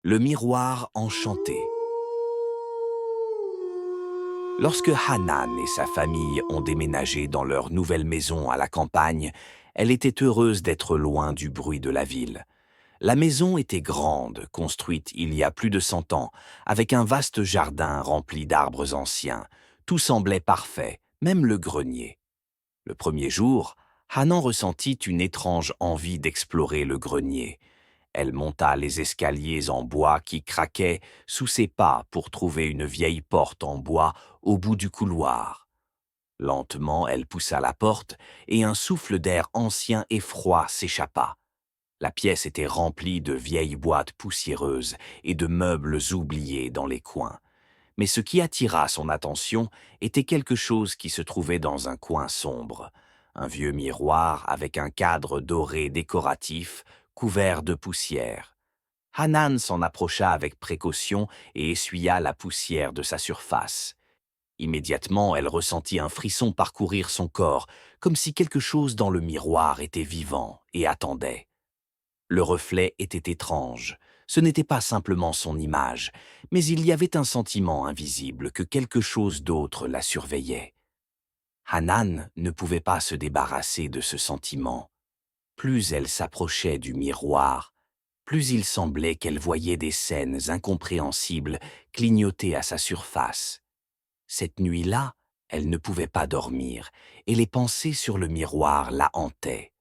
Le miroir enchanté. Lorsque Hanan et sa famille ont déménagé dans leur nouvelle maison à la campagne, elle était heureuse d'être loin du bruit de la ville. La maison était grande, construite il y a plus de 100 ans, avec un vaste jardin rempli d'arbres anciens. Tout semblait parfait, même le grenier. Le premier jour, Hanan ressentit une étrange envie d'explorer le grenier. Elle monta les escaliers en bois qui craquaient sous ses pas pour trouver une vieille porte en bois au bout du couloir. Lentement, elle poussa la porte et un souffle d'air ancien et froid s'échappa. La pièce était remplie de vieilles boîtes poussiéreuses et de meubles oubliés dans les coins. Mais ce qui attira son attention était quelque chose qui se trouvait dans un coin sombre. Un vieux miroir avec un cadre doré décoratif couvert de poussière. Hanan s'en approcha avec précaution et essuya la poussière de sa surface. Immédiatement, elle ressentit un frisson parcourir son corps, comme si quelque chose dans le miroir était vivant et attendait. Le reflet était étrange. Ce n'était pas simplement son image, mais il y avait un sentiment invisible que quelque chose d'autre la surveillait. Hanan ne pouvait pas se débarrasser de ce sentiment. Plus elle s'approchait du miroir, plus il semblait qu'elle voyait des scènes incompréhensibles clignoter à sa surface. Cette nuit-là, elle ne pouvait pas dormir, et les pensées sur le miroir la hantaient.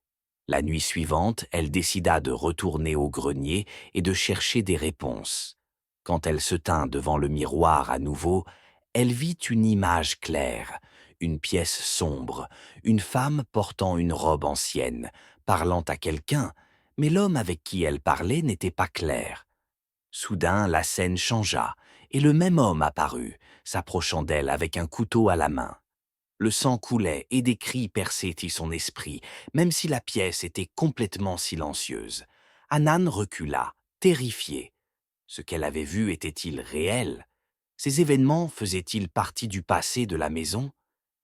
La nuit suivante, elle décida de retourner au grenier et de chercher des réponses. Quand elle se tint devant le miroir à nouveau, elle vit une image claire, une pièce sombre, une femme portant une robe ancienne, parlant à quelqu'un, mais l'homme avec qui elle parlait n'était pas clair. Soudain, la scène changea, et le même homme apparut, s'approchant d'elle avec un couteau à la main. Le sang coulait et des cris perçaient son esprit, même si la pièce était complètement silencieuse. Hanan recula, terrifiée. Ce qu'elle avait vu était-il réel? Ces événements faisaient-ils partie du passé de la maison?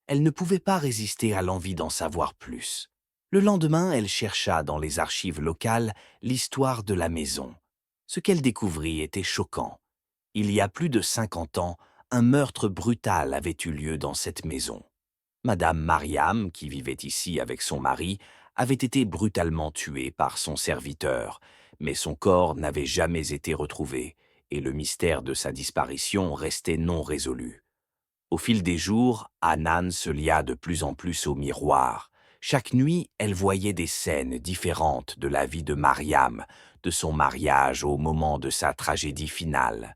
Elle ne pouvait pas résister à l'envie d'en savoir plus. Le lendemain, elle chercha dans les archives locales l'histoire de la maison. Ce qu'elle découvrit était choquant. Il y a plus de 50 ans, un meurtre brutal avait eu lieu dans cette maison. Madame Mariam, qui vivait ici avec son mari, avait été brutalement tuée par son serviteur, mais son corps n'avait jamais été retrouvé, et le mystère de sa disparition restait non résolu. Au fil des jours, Hanan se lia de plus en plus au miroir. Chaque nuit, elle voyait des scènes différentes de la vie de Mariam, de son mariage au moment de sa tragédie finale.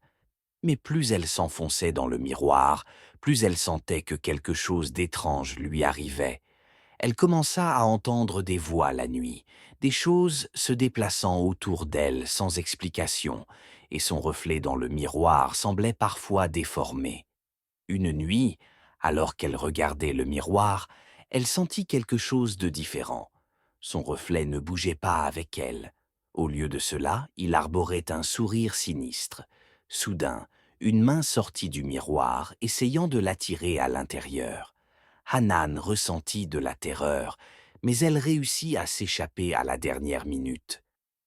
Mais plus elle s'enfonçait dans le miroir, plus elle sentait que quelque chose d'étrange lui arrivait. Elle commença à entendre des voix la nuit, des choses se déplaçant autour d'elle sans explication, et son reflet dans le miroir semblait parfois déformé. Une nuit, alors qu'elle regardait le miroir, elle sentit quelque chose de différent. Son reflet ne bougeait pas avec elle. Au lieu de cela, il arborait un sourire sinistre. Soudain, une main sortit du miroir, essayant de l'attirer à l'intérieur. Hanan ressentit de la terreur, mais elle réussit à s'échapper à la dernière minute.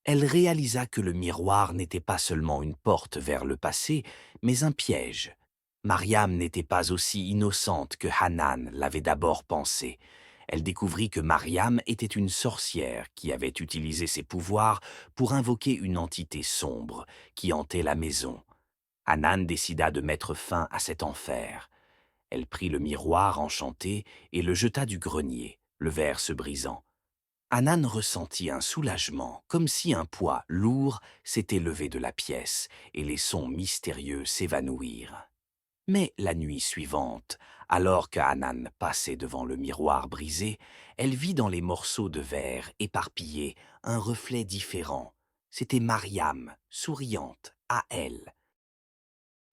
Elle réalisa que le miroir n'était pas seulement une porte vers le passé, mais un piège. Mariam n'était pas aussi innocente que Hanan l'avait d'abord pensé. Elle découvrit que Mariam était une sorcière qui avait utilisé ses pouvoirs pour invoquer une entité sombre qui hantait la maison. Hanan décida de mettre fin à cet enfer. Elle prit le miroir enchanté et le jeta du grenier, le verre se brisant. Hanan ressentit un soulagement, comme si un poids lourd s'était levé de la pièce et les sons mystérieux s'évanouirent. Mais la nuit suivante, alors que Hanan passait devant le miroir brisé, elle vit dans les morceaux de verre éparpillés un reflet différent. C'était Mariam, souriante, à elle.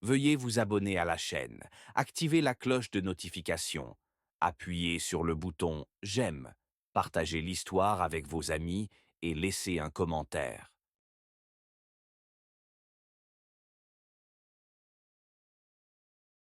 Veuillez vous abonner à la chaîne, activer la cloche de notification, appuyez sur le bouton « J'aime », partagez l'histoire avec vos amis et laissez un commentaire.